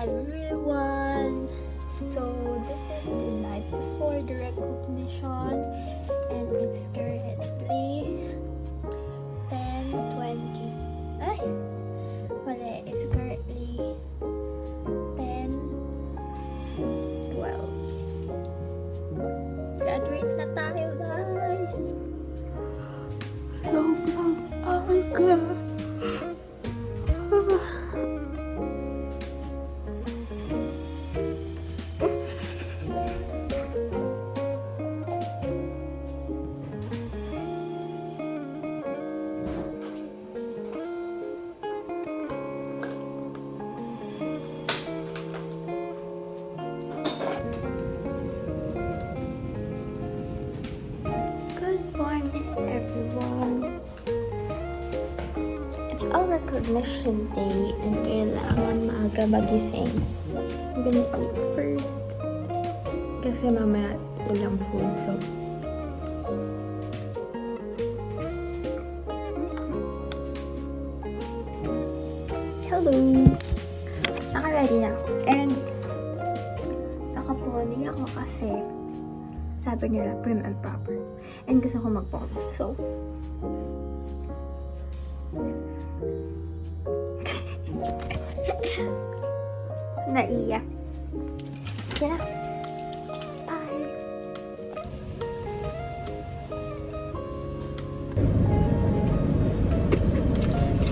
everyone! So, this is the night before the recognition and it's currently 10:20. Ay! Mali, it's currently 10:12. Graduate na tayo, guys! Sobrang aga! Everyone. It's our recognition day and kailangan maaga magising. I'm gonna eat first kasi mamaya walang food, so hello! Naka-ready na ako and nakapony ako kasi sabi nila prim and proper. And gusto ko mag-pom. So, naiyak. Sige na. Bye.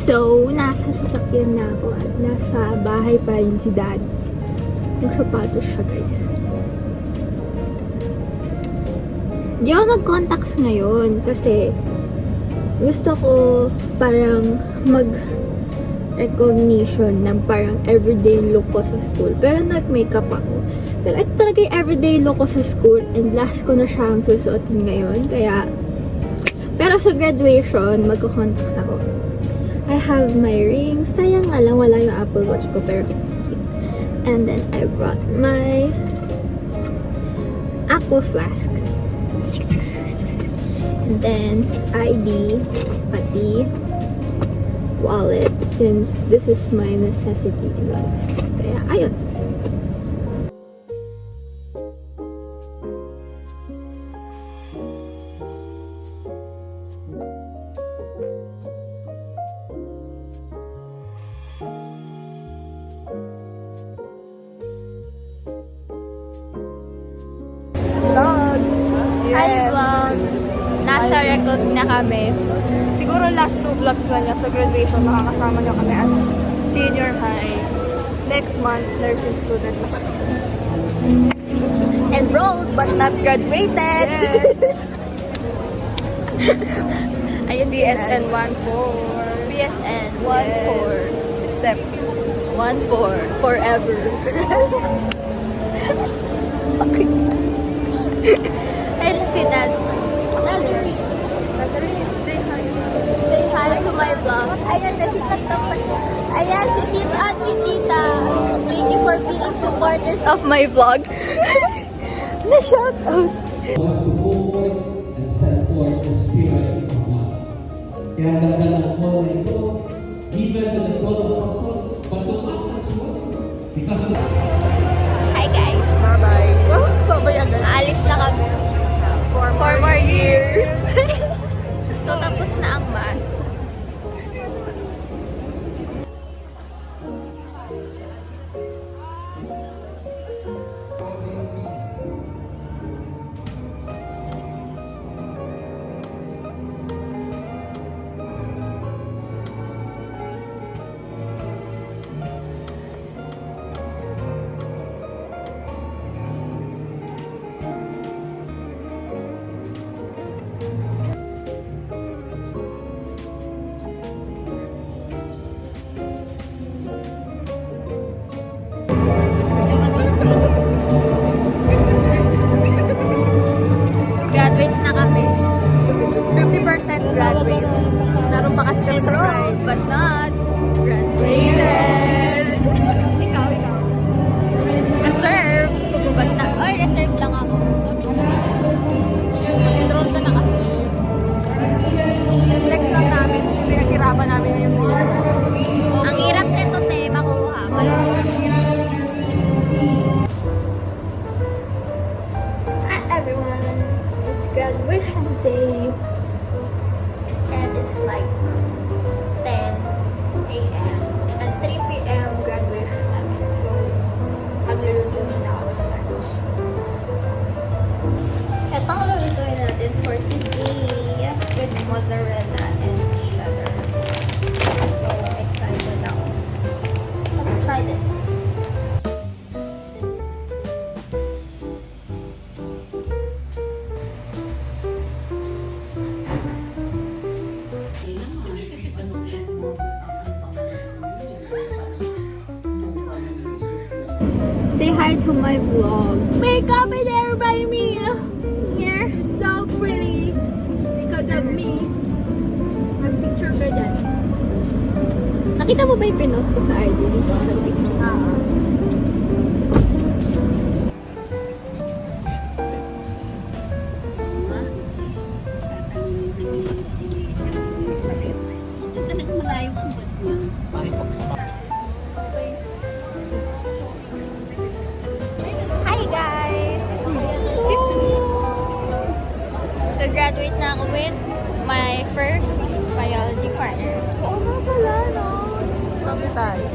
So, nasa sasakyan na ako at nasa bahay pa rin si Dad. Nagsapatos siya, guys. Di ako nag-contacts ngayon kasi gusto ko parang mag-recognition ng parang everyday look ko sa school. Pero nag-makeup ako. Pero ito talaga yung everyday look ko sa school and last ko na siyang susuotin ngayon. Kaya, pero sa graduation, magko-contacts ako. I have my ring. Sayang nga lang wala yung Apple Watch ko pero and then I brought my aqua flasks. And then ID, pati wallet since this is my necessity in life. Kaya ayun. Hi vlog! Nasa record na kami. Siguro last 2 vlogs na niya sa graduation, makakasama niya kami as senior high. Next month, nursing student na siya. Enrolled but not graduated! Yes! Ayun BSN sila. 1-4. BSN 1-4. Yes. System. 1-4. Forever. Ayun si Naz. Nazarene. Say hi. Say hi to my vlog. Ayan na si Tita. Ayan si Tita at si Tita. Thank you for being supporters of my vlog. Na-shout out. Was to go forth and set forth the spirit of God. Kaya ganda ng call na ito, given to the 12 apostles, but to us as well. Because Hi guys. Bye-bye. Oh, bye-bye agad. Aalis na kami. 4 more years. So tapos na ang mass. Graduates na kami. 50% graduate. Naroon pa kasi kami sa Enrolled but not graduated. Ikaw. Reserve but not. Ay, reserve lang ako. Mag-enroll ka na kasi. Flex lang namin. Pinaghirapan namin ngayong buwan. Ang hirap nito, te, makuha. Say hi to my vlog. Make up it there by me. Here. You're so pretty. Because of me. Nag-picture ka dyan. Nakita mo ba yung pinost ko sa ID dito? Nag-picture. Hi guys! Nag-graduate na ako with my first biology partner. Oo nga pala, no? Kami tayo.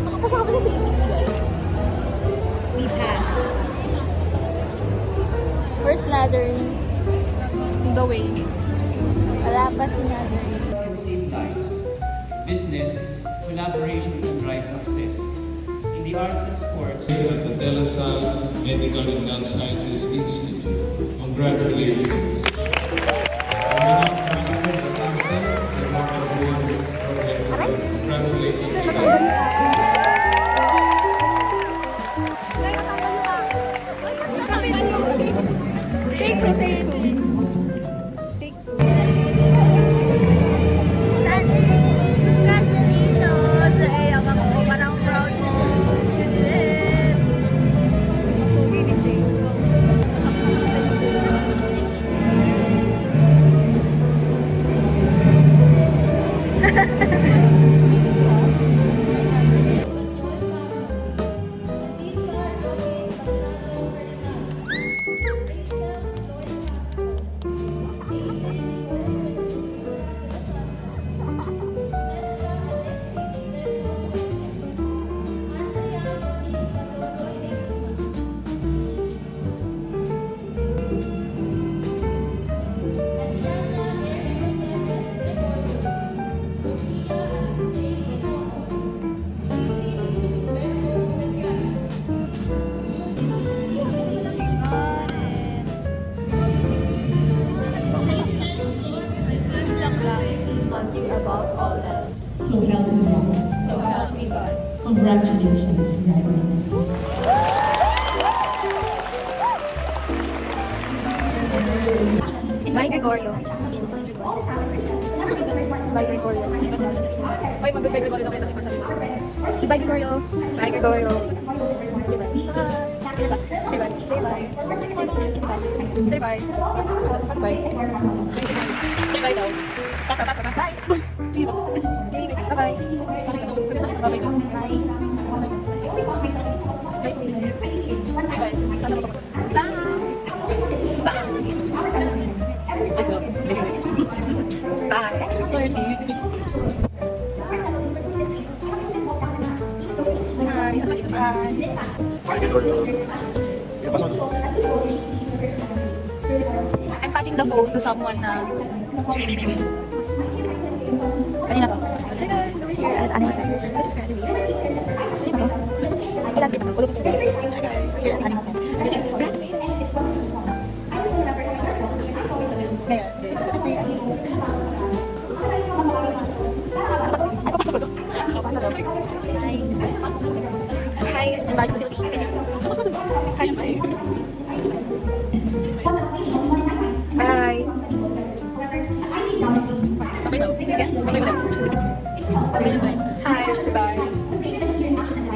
Nakapasa ka pala sa E6, guys. We passed. Where's Nazarene? The way. Wala pa si Nazarene. Can save lives. Business, collaboration can drive success. In the arts and sports, At the Telasal Medical and Health Sciences Institute. Congratulations. On behalf of the council, the congratulations. Take two, take two. Congratulations! Ay, ang mga ko parang proud mo. You did it! Above all else. So help me God. So help me God. Congratulations, graduates. Bye, Gregorio. Bye, Gregorio. Ay, mag-bye, Gregorio. Bye, Gregorio. Bye, Gregorio. Say bye. Say bye. Say bye. Say bye. Bye. Say bye daw. Pasa. Bye. Bye-bye. I'm passing the phone to someone na... Kanina to. Hi guys, we're here at Animal Center. I just graduated. Kanina to. Ilan kita to? Ulo ko to. Hi guys, we're here at Animal Center. I just graduated. Ngayon, celebrate. Hi, invite to Philippines. Hi, bye. Bye. Hi, goodbye.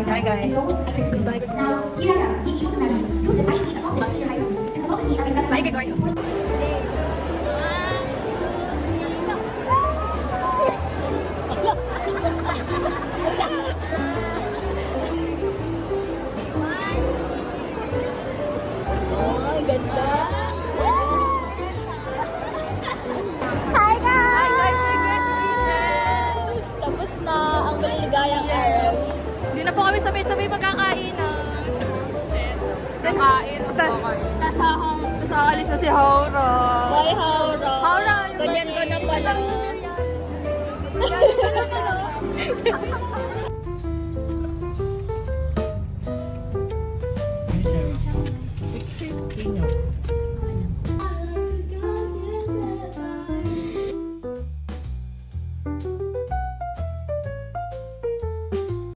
Bye guys. Goodbye, Bye, Gregorio. Hi guys! Tapos na ang maliligayang araw. Hindi na po kami sabay-sabay magkakainan. Kakain. Tapos alis na si Haura. Bye, Haura! Haura, Ganyan ko na pala. Ganyan ka na pala.